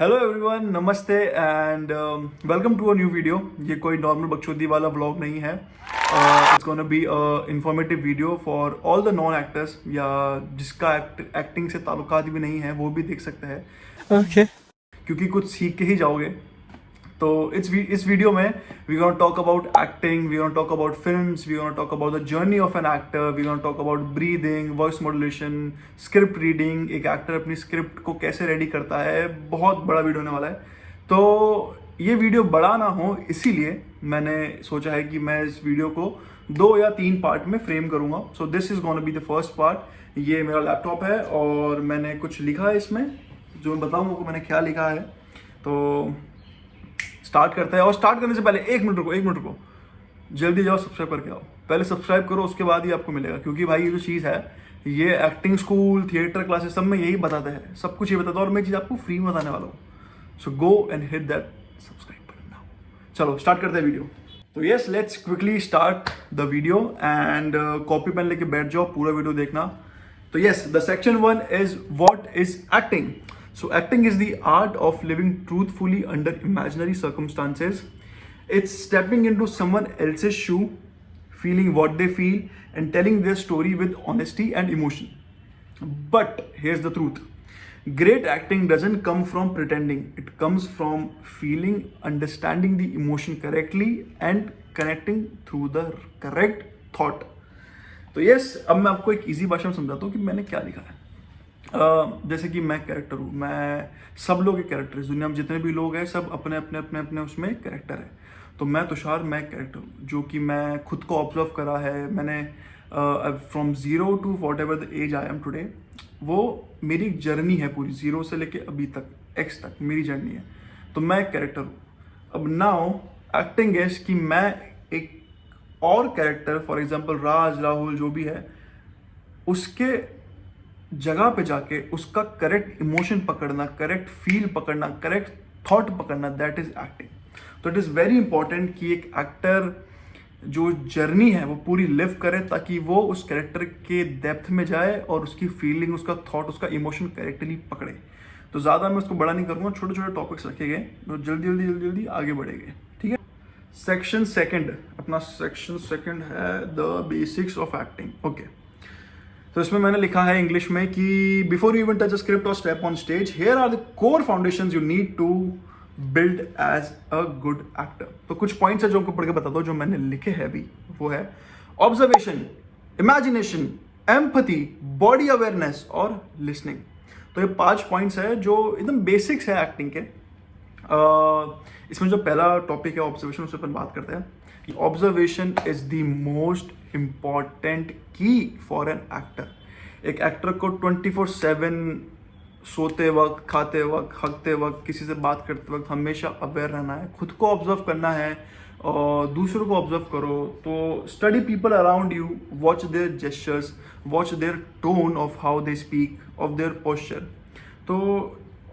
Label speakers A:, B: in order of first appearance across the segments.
A: Hello everyone, नमस्ते and welcome to a new video. ये कोई नॉर्मल बकचोदी वाला व्लॉग नहीं है। It's gonna be a informative video for all the non actors, या जिसका एक्टिंग से ताल्लुकात भी नहीं है वो भी देख सकते हैं।
B: Okay.
A: क्योंकि कुछ सीख के ही जाओगे। तो इस वीडियो में we gonna talk about acting, we gonna talk about films, we gonna talk about the journey of an actor, we gonna talk about breathing, voice modulation, script reading, एक एक्टर अपनी स्क्रिप्ट को कैसे ready करता है। बहुत बड़ा video होने वाला है। तो ये वीडियो बड़ा ना हो इसीलिए मैंने सोचा है कि मैं इस वीडियो को 2 या 3 पार्ट में फ्रेम करूंगा। So this is gonna be the first part. ये मेरा लैपटॉप है और मैंने कुछ लिखा है इसमें, जो मैं बताऊंगा को मैंने क्या लिखा है। तो स्टार्ट करते हैं। और स्टार्ट करने से पहले एक मिनट रुको, जल्दी जाओ सब्सक्राइब करके आओ। पहले सब्सक्राइब करो, उसके बाद ही आपको मिलेगा। क्योंकि भाई ये जो चीज़ है, ये एक्टिंग स्कूल, थिएटर क्लासेस सब में यही बताते हैं, सब कुछ ये बताता है और मैं चीज़ आपको फ्री में बताने वाला हूँ। So go and hit that subscribe button now. चलो स्टार्ट करते हैं वीडियो। तो yes, let's quickly start the video and copy pen लेके बैठ जाओ, पूरा वीडियो देखना। तो yes, the section 1 is what is acting. So acting is the art of living truthfully under imaginary circumstances. It's stepping into someone else's shoe, feeling what they feel, and telling their story with honesty and emotion. But here's the truth. Great acting doesn't come from pretending. It comes from feeling, understanding the emotion correctly, and connecting through the correct thought. तो yes, अब मैं आपको एक easy भाषा में समझाता हूँ कि मैंने क्या लिखा है। जैसे कि मैं कैरेक्टर हूँ, मैं सब लोग एक कैरेक्टर है। दुनिया में जितने भी लोग हैं सब अपने अपने अपने अपने उसमें कैरेक्टर है। तो मैं तुषार, मैं कैरेक्टर हूँ जो कि मैं खुद को ऑब्जर्व करा है मैंने from 0 to whatever the age I am today. वो मेरी जर्नी है पूरी, 0 से लेके अभी तक, एक्स तक मेरी जर्नी है। तो मैं कैरेक्टर हूँ। अब नाउ एक्टिंग इज कि मैं एक और कैरेक्टर, फॉर एग्जाम्पल राज, राहुल, जो भी है, उसके जगह पे जाके उसका करेक्ट इमोशन पकड़ना, करेक्ट फील पकड़ना, करेक्ट थॉट पकड़ना, दैट इज एक्टिंग। तो इट इज़ वेरी इंपॉर्टेंट कि एक एक्टर जो जर्नी है वो पूरी लिव करे, ताकि वो उस कैरेक्टर के डेप्थ में जाए और उसकी फीलिंग, उसका थॉट, उसका इमोशन करेक्टली पकड़े। तो ज़्यादा मैं उसको बड़ा नहीं करूँगा, छोटे छोटे टॉपिक्स रखे गए तो जल्दी जल्दी जल्दी जल्दी आगे बढ़ेंगे, ठीक है। सेक्शन सेकंड, अपना सेक्शन सेकंड है the basics of acting. Okay, तो इसमें मैंने लिखा है इंग्लिश में कि before you even touch a script और step on stage, here are the core foundations you need to build as a good actor. तो कुछ पॉइंट्स है जो आपको पढ़ के बता दो, जो मैंने लिखे हैं अभी। वो है observation, imagination, empathy, body awareness और लिसनिंग। तो ये 5 पॉइंट्स है जो एकदम बेसिक्स है एक्टिंग के। इसमें जो पहला टॉपिक है ऑब्जर्वेशन, उस पर अपन बात करते हैं। Observation is the most important की फॉर एन एक्टर। एक एक्टर को 24/7 सोते वक्त, खाते वक्त, हगते वक्त, किसी से बात करते वक्त हमेशा अवेयर रहना है, खुद को ऑब्जर्व करना है और दूसरों को ऑब्जर्व करो। तो study people around you, watch their gestures, watch their tone of how they speak, of their posture. तो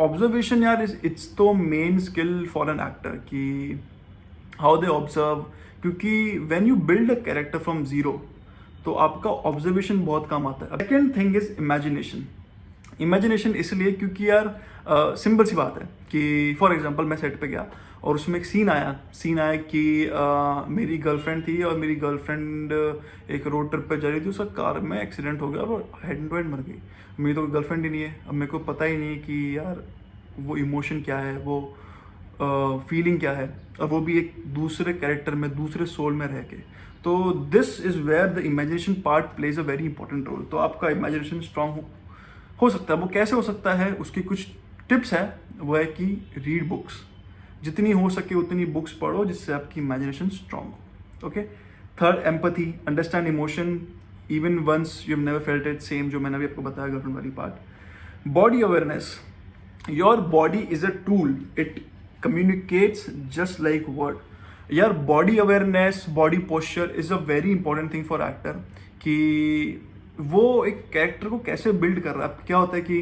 A: ऑब्जर्वेशन यार इट्स तो main skill for an actor कि हाउ दे ऑब्जर्व। क्योंकि when you build a character from 0 तो आपका observation बहुत काम आता है। Second thing is imagination. Imagination इसलिए क्योंकि यार सिंपल सी बात है कि फॉर एग्जांपल मैं सेट पे गया और उसमें एक सीन आया कि मेरी गर्लफ्रेंड थी और मेरी गर्लफ्रेंड एक रोड ट्रिप पे जा रही थी, उसका कार में एक्सीडेंट हो गया और वो हेड टू हेड मर गई। मेरी तो गर्लफ्रेंड ही नहीं है। अब मेरे को पता ही नहीं कि यार वो इमोशन क्या है, वो फीलिंग क्या है, और वो भी एक दूसरे कैरेक्टर में, दूसरे सोल में रह के। तो this is where the imagination part plays a very important role. तो आपका इमेजिनेशन स्ट्रांग हो सकता है। वो कैसे हो सकता है, उसकी कुछ टिप्स है। वो है कि रीड बुक्स, जितनी हो सके उतनी बुक्स पढ़ो जिससे आपकी इमेजिनेशन स्ट्रांग हो। Okay. Third, empathy, understand emotion even once you have never felt it, same जो मैंने अभी आपको बताया गर्लफ्रेंड वाली part. Body awareness, your body is a tool, it communicates just like word. यार body awareness, body posture is a very important thing for actor. कि वो एक कैरेक्टर को कैसे बिल्ड कर रहा है। क्या होता है कि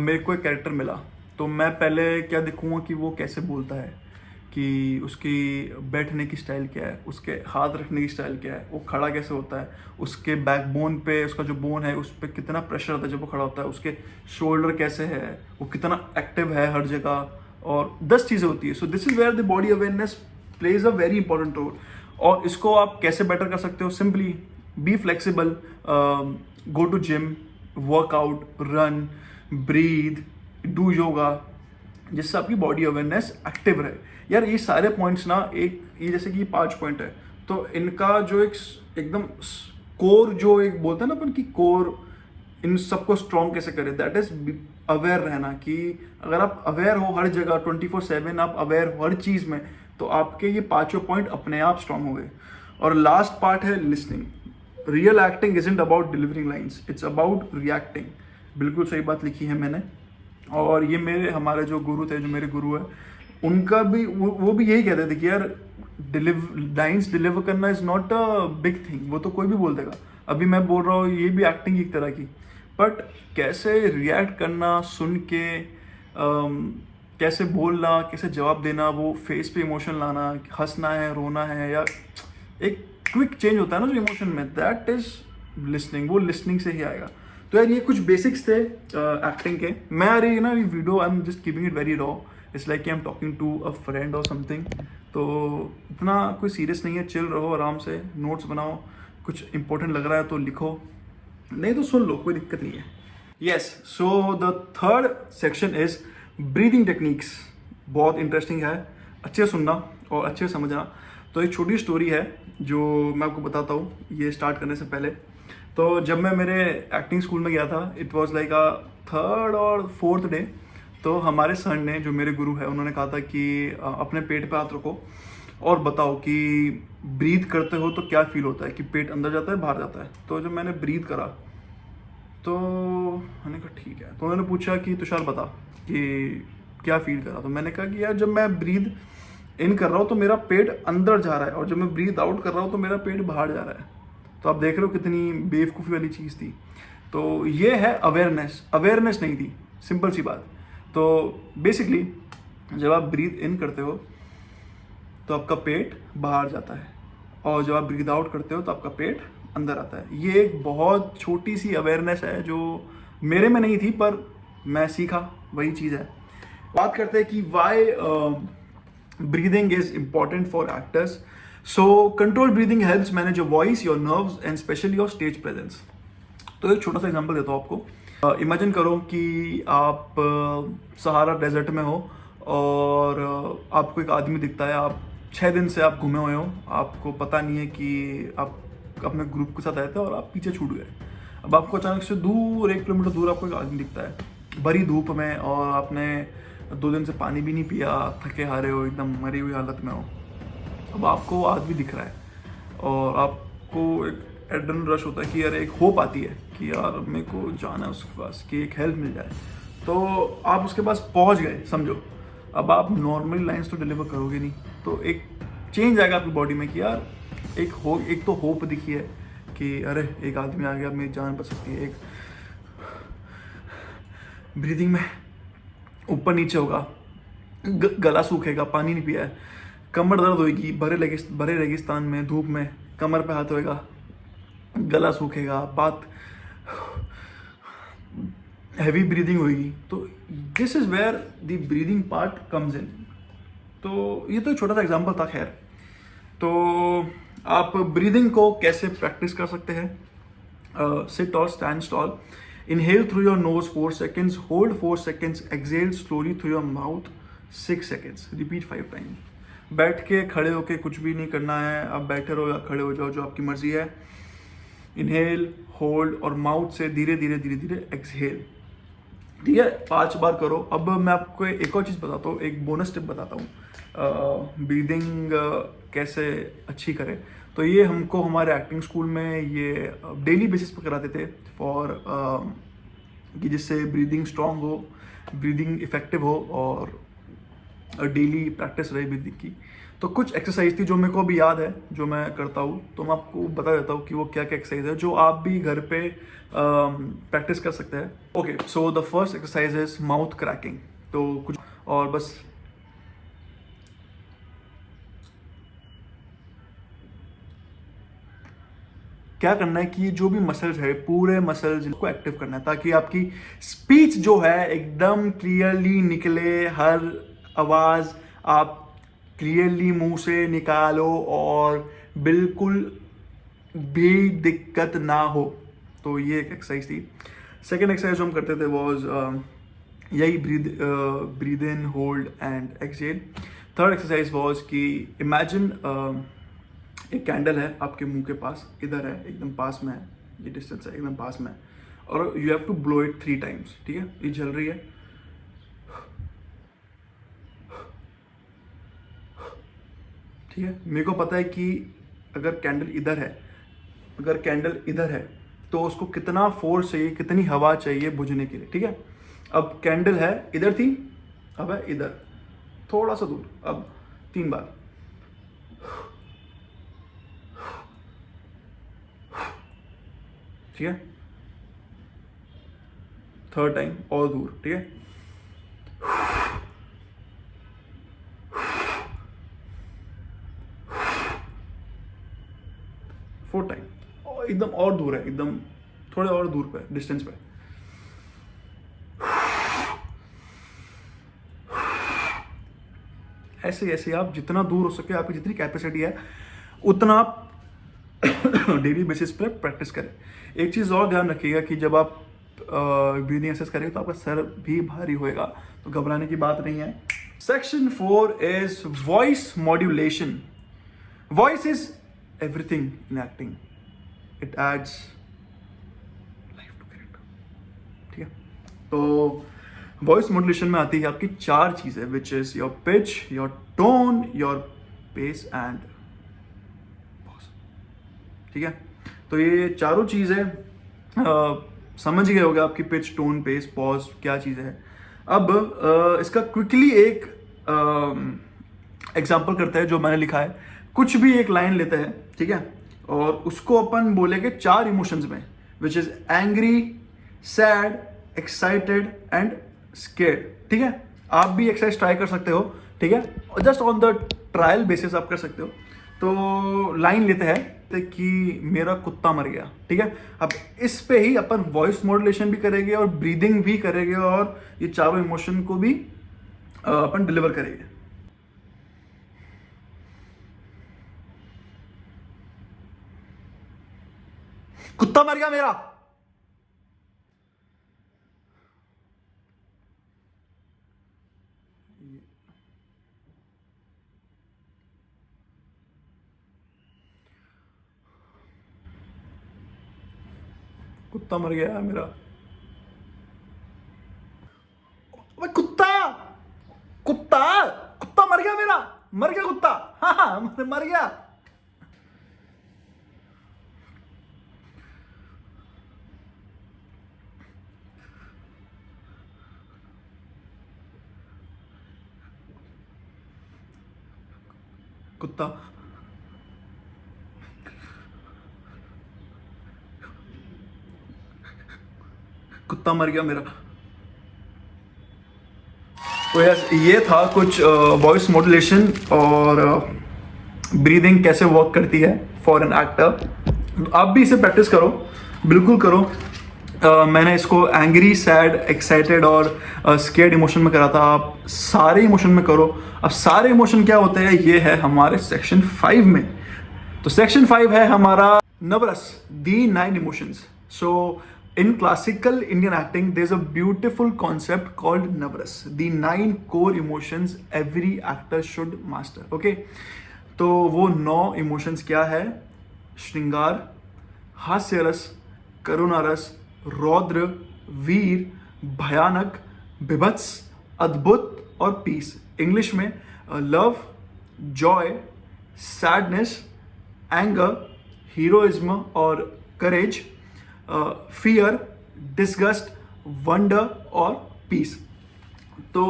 A: मेरे को एक कैरेक्टर मिला तो मैं पहले क्या देखूंगा कि वो कैसे बोलता है, कि उसकी बैठने की स्टाइल क्या है, उसके हाथ रखने की स्टाइल क्या है, वो खड़ा कैसे होता है, उसके बैकबोन पे उसका जो बोन है उस पर कितना प्रेशर होता है जब वो खड़ा होता है, उसके शोल्डर कैसे है, वो कितना एक्टिव है हर जगह, और 10 चीज़ें होती है. So this is where the body awareness plays a very important role. और इसको आप कैसे बेटर कर सकते हो? Simply be flexible, go to gym, workout, run, breathe, do yoga, जिससे आपकी बॉडी अवेयरनेस एक्टिव रहे. यार ये सारे पॉइंट्स ना, एक ये जैसे कि 5 पॉइंट है, तो इनका जो एक एकदम कोर, जो एक बोलते हैं ना अपन की कोर, इन सबको स्ट्रॉन्ग कैसे करें, दैट इज अवेयर रहना. कि अगर आप अवेयर हो हर जगह 24/7, आप अवेयर हो हर चीज़ में, तो आपके ये 5 पॉइंट अपने आप स्ट्रॉन्ग हो गए. और लास्ट पार्ट है listening. Real acting isn't about delivering lines, it's about reacting. बिल्कुल सही बात लिखी है मैंने. और ये हमारे जो गुरु थे, जो मेरे गुरु है, उनका भी वो भी यही कहते थे कि यार लाइन्स डिलीवर करना is not a big thing. वो तो कोई भी बोल देगा. अभी मैं बोल रहा हूँ, ये भी एक्टिंग की तरह की. बट कैसे रिएक्ट करना, सुन के कैसे बोलना, कैसे जवाब देना, वो फेस पे इमोशन लाना, हंसना है, रोना है, या एक क्विक चेंज होता है ना जो इमोशन में, दैट इज लिसनिंग. वो लिसनिंग से ही आएगा. तो यार ये कुछ बेसिक्स थे एक्टिंग के. मैं यार ये ना, ये video I am just keeping it very raw. It's like I am talking to a friend और समथिंग. तो इतना कोई सीरियस नहीं है. चिल रहो, आराम से नोट्स बनाओ. कुछ इंपॉर्टेंट लग रहा है तो लिखो, नहीं तो सुन लो, कोई दिक्कत नहीं है. Yes, so the third section is breathing techniques. बहुत इंटरेस्टिंग है, अच्छे से सुनना और अच्छे से समझना. तो एक छोटी स्टोरी है जो मैं आपको बताता हूँ ये स्टार्ट करने से पहले. तो जब मैं मेरे एक्टिंग स्कूल में गया था, it was like a 3rd और 4th डे. तो हमारे सर ने, जो मेरे गुरु है, उन्होंने कहा था कि अपने पेट पे हाथ रखो और बताओ कि ब्रीथ करते हो तो क्या फील होता है, कि पेट अंदर जाता है बाहर जाता है. तो जब मैंने ब्रीथ करा तो मैंने कहा ठीक है. तो उन्होंने पूछा कि तुषार बता कि क्या फील करा. तो मैंने कहा कि यार जब मैं ब्रीथ इन कर रहा हूँ तो मेरा पेट अंदर जा रहा है, और जब मैं ब्रीथ आउट कर रहा हूँ तो मेरा पेट बाहर जा रहा है. तो आप देख रहे हो कितनी बेवकूफ़ी वाली चीज़ थी. तो ये है अवेयरनेस. अवेयरनेस नहीं थी, सिंपल सी बात. तो बेसिकली जब आप ब्रीथ इन करते हो तो आपका पेट बाहर जाता है, और जब आप ब्रीथ आउट करते हो तो आपका पेट अंदर आता है. ये एक बहुत छोटी सी अवेयरनेस है जो मेरे में नहीं थी, पर मैं सीखा, वही चीज़ है. बात करते हैं कि why breathing is important for actors. So control breathing helps manage your voice, your nerves and specially your stage presence. तो एक छोटा सा एग्जांपल देता हूँ आपको. इमेजिन करो कि आप सहारा डेजर्ट में हो और आपको एक आदमी दिखता है. आप 6 दिन से आप घूमे हुए हो, आपको पता नहीं है कि आप अपने ग्रुप के साथ आए थे और आप पीछे छूट गए. अब आपको अचानक से दूर 1 किलोमीटर दूर आपको एक आदमी दिखता है भरी धूप में, और आपने 2 दिन से पानी भी नहीं पिया, थके हारे हो, एकदम मरी हुई हालत में हो. अब आपको आदमी दिख रहा है और आपको एक एड्रेनलिन रश होता है कि यार एक होप आती है कि यार मेरे को जाना है उसके पास, कि एक हेल्प मिल जाए. तो आप उसके पास पहुंच गए समझो. अब आप नॉर्मली लाइंस तो डिलीवर करोगे नहीं, तो एक चेंज आएगा आपकी बॉडी में कि यार एक तो होप दिखी है कि अरे एक आदमी आ गया, मेरी जान बच सकती है. एक ब्रीदिंग में ऊपर नीचे होगा, गला सूखेगा, पानी नहीं पिया है, कमर दर्द होगी, भरे रेगिस्तान में धूप में कमर पे हाथ होएगा, गला सूखेगा, बात हैवी ब्रीदिंग होगी. तो this is where the breathing part comes in. तो ये तो छोटा सा एग्जांपल था. खैर, तो आप ब्रीदिंग को कैसे प्रैक्टिस कर सकते हैं? सिट और stand stall. Inhale through your nose 4 seconds, hold 4 seconds, exhale slowly through your mouth 6 seconds, repeat 5 times. बैठ के खड़े होके कुछ भी नहीं करना है. आप बैठे रहो या खड़े हो जाओ, जो आपकी मर्जी है. इनहेल, होल्ड और माउथ से धीरे धीरे एक्सहेल. ठीक है, 5 बार करो. अब मैं आपको एक और चीज़ बताता हूँ, एक बोनस टिप बताता हूँ ब्रीदिंग कैसे अच्छी करें. तो ये हमको हमारे एक्टिंग स्कूल में ये डेली बेसिस पर कराते थे फॉर कि जिससे ब्रीदिंग स्ट्रांग हो, ब्रीदिंग इफेक्टिव हो और डेली प्रैक्टिस रहे ब्रीदिंग की. तो कुछ एक्सरसाइज थी जो मेरे को अभी याद है, जो मैं करता हूँ. तो मैं आपको बता देता हूँ कि वो क्या क्या एक्सरसाइज है जो आप भी घर पे प्रैक्टिस कर सकते हैं. Okay, so the first exercise is mouth cracking. तो कुछ और बस क्या करना है कि ये जो भी मसल्स है पूरे मसल्स को एक्टिव करना है, ताकि आपकी स्पीच जो है एकदम क्लियरली निकले, हर आवाज़ आप क्लियरली मुंह से निकालो और बिल्कुल भी दिक्कत ना हो। तो ये एक एक्सरसाइज थी। सेकेंड एक्सरसाइज जो हम करते थे वॉज यही breathe in, hold and exhale. Third exercise was कि इमेजिन एक कैंडल है आपके मुंह के पास, इधर है, एकदम पास में है, ये डिस्टेंस है, एकदम पास में है, और you have to blow it 3 times. ठीक है, ये जल रही है, ठीक है। मेरे को पता है कि अगर कैंडल इधर है तो उसको कितना फोर्स चाहिए, कितनी हवा चाहिए बुझने के लिए। ठीक है, अब कैंडल है इधर थी, अब है इधर, थोड़ा सा दूर। अब 3 बार, ठीक है, थर्ड टाइम और दूर। ठीक है, फोर्थ टाइम, और एकदम और दूर है, एकदम थोड़े और दूर पे, डिस्टेंस पे। ऐसे ऐसे आप जितना दूर हो सके, आपकी जितनी कैपेसिटी है उतना आप डेली बेसिस पे प्रैक्टिस करें। एक चीज़ और ध्यान रखिएगा कि जब आप ब्रीदिंग एक्सरसाइज करेंगे तो आपका सर भी भारी होएगा, तो घबराने की बात नहीं है। Section 4 is voice modulation. Voice is everything in acting, it adds life to character. ठीक है, तो वॉइस मॉड्यूलेशन में आती है आपकी 4 चीज़ें, which is your pitch, your tone, your pace and pause. ठीक है, तो ये चारों चीज़ें समझ गए होगे, आपकी पिच, टोन, पेस, पॉज क्या चीज़ है। अब इसका क्विकली एक एग्जाम्पल करते हैं जो मैंने लिखा है। कुछ भी एक लाइन लेते हैं, ठीक है, और उसको अपन बोलेंगे 4 इमोशंस में, which is angry, sad, excited and scared. ठीक है, आप भी एक्सरसाइज ट्राई कर सकते हो। ठीक है, और just on the trial basis आप कर सकते हो। तो लाइन लेते हैं कि मेरा कुत्ता मर गया। ठीक है, अब इस पे ही अपन वॉइस मॉड्यूलेशन भी करेंगे और ब्रीदिंग भी करेंगे और ये चारों इमोशन को भी अपन डिलीवर करेंगे। कुत्ता मर गया मेरा। कुत्ता मर गया मेरा। अबे कुत्ता, कुत्ता, कुत्ता मर गया मेरा, मर गया कुत्ता। हाँ हाँ, मर गया। कुत्ता, कुत्ता मर गया मेरा। तो यस, ये था कुछ वॉइस मॉड्यूलेशन और ब्रीदिंग कैसे वर्क करती है फॉर एन एक्टर। आप भी इसे प्रैक्टिस करो, बिल्कुल करो। मैंने इसको एंग्री, सैड, एक्साइटेड और स्केर्ड इमोशन में करा था। आप सारे इमोशन में करो। अब सारे इमोशन क्या होते हैं, ये है हमारे सेक्शन 5 में। तो सेक्शन 5 है हमारा nervous, the 9 emotions. So in classical Indian acting, there's a beautiful concept called Navras, the 9 core emotions every actor should master. Okay, तो वो 9 emotions क्या है? श्रृंगार, हास्य रस, करुणा रस, रौद्र, वीर, भयानक, बिभत्स, अद्भुत और पीस। इंग्लिश में love, Joy, sadness, anger, heroism और करेज, फियर, डिस्गस्ट, वंडर और पीस। तो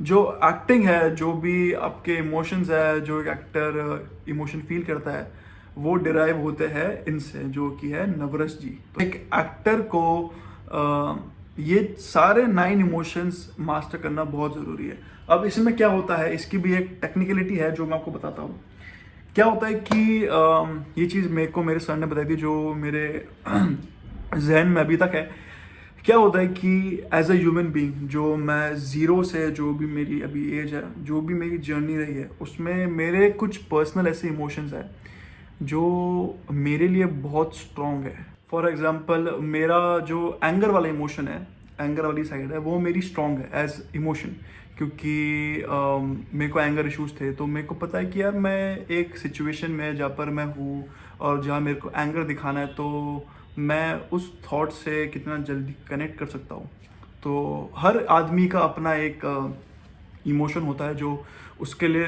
A: जो एक्टिंग है, जो भी आपके इमोशंस है, जो एक एक्टर इमोशन फील करता है, वो डिराइव होते हैं इनसे, जो कि है नवरस जी। तो एक एक्टर को ये सारे 9 इमोशंस मास्टर करना बहुत ज़रूरी है। अब इसमें क्या होता है, इसकी भी एक टेक्निकलिटी है जो मैं आपको बताता हूँ क्या होता है कि ये चीज़ मेरे को मेरे सर ने बताई थी, जो मेरे जहन में अभी तक है। क्या होता है कि एज अ ह्यूमन बीइंग, जो मैं ज़ीरो से, जो भी मेरी अभी एज है, जो भी मेरी जर्नी रही है, उसमें मेरे कुछ पर्सनल ऐसे इमोशंस हैं जो मेरे लिए बहुत स्ट्रॉन्ग है। फॉर एग्जांपल, मेरा जो एंगर वाला इमोशन है, एंगर वाली साइड है, वो मेरी स्ट्रॉन्ग है एज इमोशन। क्योंकि मेरे को एंगर इश्यूज थे, तो मेरे को पता है कि यार मैं एक सिचुएशन में जहाँ पर मैं हूँ और जहाँ मेरे को एंगर दिखाना है, तो मैं उस थॉट से कितना जल्दी कनेक्ट कर सकता हूँ। तो हर आदमी का अपना एक इमोशन होता है जो उसके लिए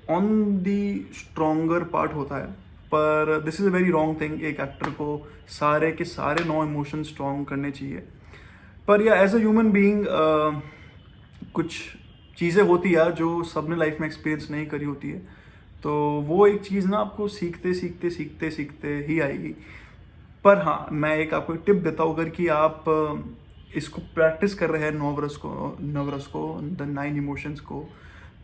A: ऑन दी स्ट्रोंगर पार्ट होता है। पर this is a very wrong thing. एक एक्टर को सारे के सारे 9 इमोशन स्ट्रॉन्ग करने चाहिए। पर या एज अ ह्यूमन बीइंग कुछ चीज़ें होती है यार जो सबने लाइफ में एक्सपीरियंस नहीं करी होती है, तो वो एक चीज़ ना आपको सीखते सीखते सीखते सीखते ही आएगी। पर हाँ, मैं एक आपको एक टिप देता हूँ, अगर कि आप इसको प्रैक्टिस कर रहे हैं नवरस को द 9 इमोशंस को,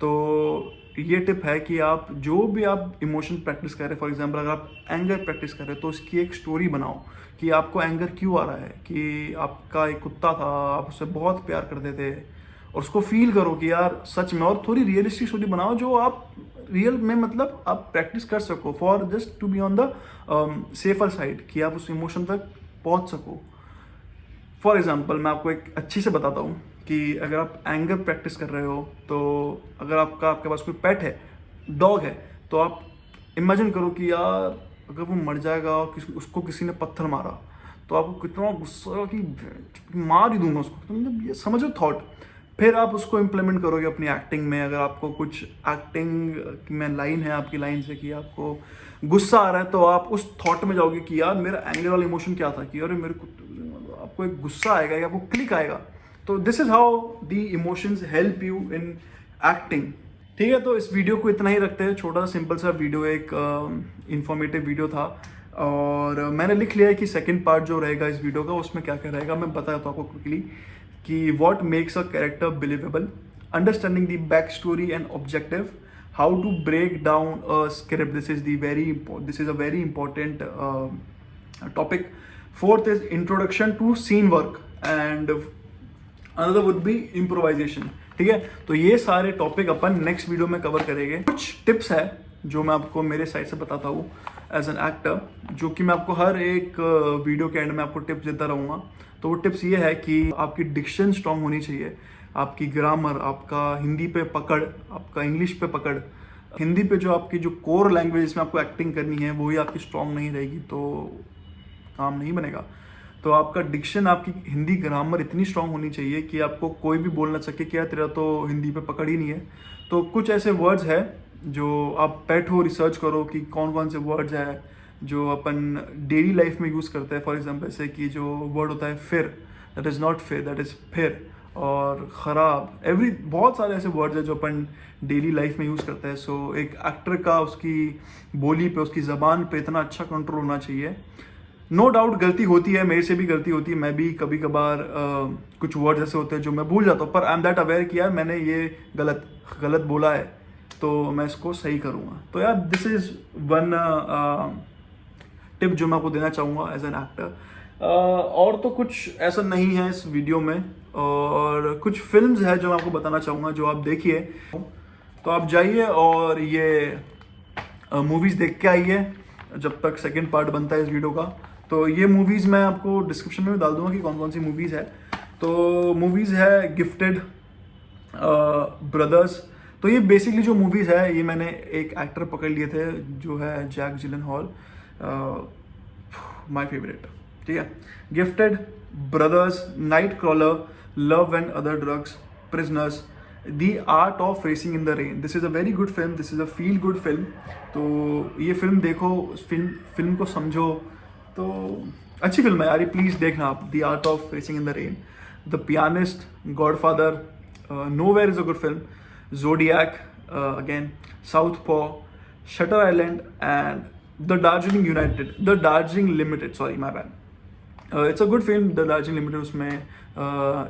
A: तो ये टिप है कि आप जो भी आप इमोशन प्रैक्टिस कर रहे हैं, फॉर एग्जांपल अगर आप एंगर प्रैक्टिस कर रहे हैं, तो उसकी एक स्टोरी बनाओ कि आपको एंगर क्यों आ रहा है। कि आपका एक कुत्ता था, आप उससे बहुत प्यार करते थे, और उसको फील करो कि यार सच में, और थोड़ी रियलिस्टिक स्टोरी बनाओ जो आप रियल में मतलब आप प्रैक्टिस कर सको, for just to be on the safer side, कि आप उस इमोशन तक पहुंच सको। फॉर एग्जाम्पल मैं आपको एक अच्छी से बताता हूँ कि अगर आप एंगर प्रैक्टिस कर रहे हो, तो अगर आपके पास कोई पेट है, डॉग है, तो आप इमेजिन करो कि यार अगर वो मर जाएगा और उसको किसी ने पत्थर मारा, तो आपको कितना गुस्सा कि मार ही दूंगा उसको। तो मतलब ये समझो थॉट। फिर आप उसको इम्प्लीमेंट करोगे अपनी एक्टिंग में। अगर आपको कुछ एक्टिंग में लाइन है आपकी लाइन से कि आपको गुस्सा आ रहा है, तो आप उस थॉट में जाओगे कि यार मेरा एंगर वाला इमोशन क्या था, कि अरे मेरे को, आपको एक गुस्सा आएगा या आपको क्लिक आएगा। तो this is how the emotions help you in acting. ठीक है, तो इस वीडियो को इतना ही रखते हैं। छोटा सा सिंपल सा वीडियो, एक इंफॉर्मेटिव वीडियो था, और मैंने लिख लिया है कि सेकंड पार्ट जो रहेगा इस वीडियो का, उसमें क्या क्या रहेगा मैं बताता हूँ आपको क्विकली। कि what makes a character believable, understanding the back story and objective, how to break down a script, this is a very important topic. Fourth is introduction to scene work, and another would be improvisation. ठीक है, तो ये सारे topic अपन next video में cover करेंगे। कुछ tips है जो मैं आपको मेरे साइड से बताता हूँ एज एन एक्टर, जो कि मैं आपको हर एक वीडियो के एंड में आपको टिप्स देता रहूँगा। तो वो टिप्स ये है कि आपकी डिक्शन स्ट्रांग होनी चाहिए, आपकी ग्रामर, आपका हिंदी पे पकड़, आपका इंग्लिश पे पकड़। हिंदी पे जो आपकी जो कोर लैंग्वेज जिसमें आपको एक्टिंग करनी है, वही आपकी स्ट्रांग नहीं रहेगी तो काम नहीं बनेगा। तो आपका डिक्शन, आपकी हिंदी ग्रामर इतनी स्ट्रांग होनी चाहिए कि आपको कोई भी बोल ना सके कि यार तेरा तो हिंदी पे पकड़ ही नहीं है। तो कुछ ऐसे वर्ड्स है जो आप बैठो रिसर्च करो कि कौन कौन से वर्ड्स है जो अपन डेली लाइफ में यूज़ करते हैं। फॉर एग्जांपल जैसे कि जो वर्ड होता है फिर, दैट इज़ नॉट फिर, दैट इज़ फिर। और ख़राब, बहुत सारे ऐसे वर्ड्स हैं जो अपन डेली लाइफ में यूज़ करते हैं। सो एक एक्टर का उसकी बोली पे, उसकी ज़बान पे इतना अच्छा कंट्रोल होना चाहिए। नो डाउट गलती होती है, मेरे से भी गलती होती है, मैं भी कभी कभार कुछ वर्ड्स ऐसे होते हैं जो मैं भूल जाता हूँ, पर आई एम दैट अवेयर कि यार मैंने ये गलत बोला है, तो मैं इसको सही करूँगा। तो यार दिस इज़ वन टिप जो मैं आपको देना चाहूँगा एज एन एक्टर। और तो कुछ ऐसा नहीं है इस वीडियो में, और कुछ फिल्म्स है जो मैं आपको बताना चाहूँगा जो आप देखिए। तो आप जाइए और ये मूवीज़ देख के आइए जब तक सेकंड पार्ट बनता है इस वीडियो का। तो ये मूवीज़ मैं आपको डिस्क्रिप्शन में भी डाल दूंगा कि कौन कौन सी मूवीज़ है। तो मूवीज़ है गिफ्टेड, ब्रदर्स। तो ये बेसिकली जो मूवीज़ है, ये मैंने एक एक्टर पकड़ लिए थे जो है जैक जिलेनहॉल, माय फेवरेट। ठीक है, gifted, brothers, night crawler, love and other drugs, prisoners, the art of racing in the rain. This is a very good film, this is a feel good film. तो ये film देखो, film को समझो, तो अच्छी film है यार, ये प्लीज़ देखना आप, the art of racing in the rain. The pianist, godfather, nowhere is a good film, zodiac, again southpaw, shutter island, and the Darjeeling limited, sorry my bad. It's a good film the Darjeeling limited. उसमें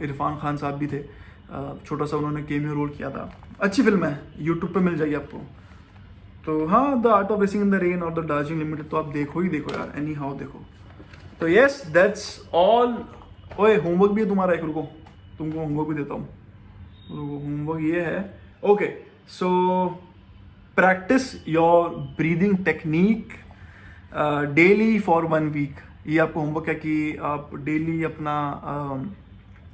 A: इरफान खान साहब भी थे, छोटा सा उन्होंने cameo role किया था। अच्छी फिल्म है, यूट्यूब पे मिल जाएगी आपको। तो हाँ, the art of racing in the rain और द दार्जिलिंग लिमिटेड तो आप देखो ही देखो यार, एनी हाउ देखो। तो यस, दैट्स ऑल। ओए होमवर्क भी है तुम्हारा एक, रुको तुमको होमवर्क भी देता हूँ। रुको, होमवर्क ये है, okay so practice your breathing technique daily for 1 week. ये आपको होमवर्क है कि आप डेली अपना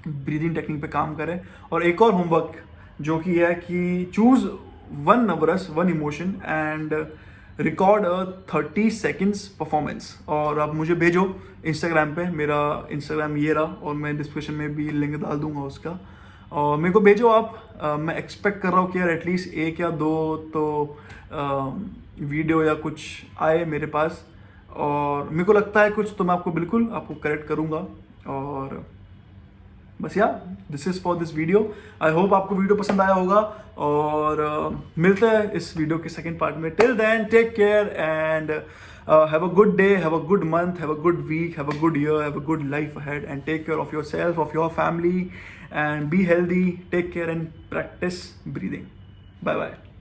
A: ब्रीदिंग टेक्निक पे काम करें। और एक और होमवर्क जो कि है कि choose 1 numbers 1 emotion and record 30 seconds performance, और आप मुझे भेजो इंस्टाग्राम पे। मेरा इंस्टाग्राम ये रहा, और मैं डिस्क्रिप्शन में भी लिंक डाल दूंगा उसका, और मेरे को भेजो आप। मैं एक्सपेक्ट कर रहा हूँ कि यार एटलीस्ट 1 या 2 तो वीडियो या कुछ आए मेरे पास, और मेरे को लगता है कुछ तो मैं आपको बिल्कुल आपको करेक्ट करूँगा। और बस यार, this is for this video. I hope आपको वीडियो पसंद आया होगा, और मिलते हैं इस वीडियो के सेकंड पार्ट में। Till then take care and have a good day, have a good month, have a good week, have a good year, have a good life ahead, and take care of yourself, of your family, and be healthy. Take care and practice breathing. Bye bye.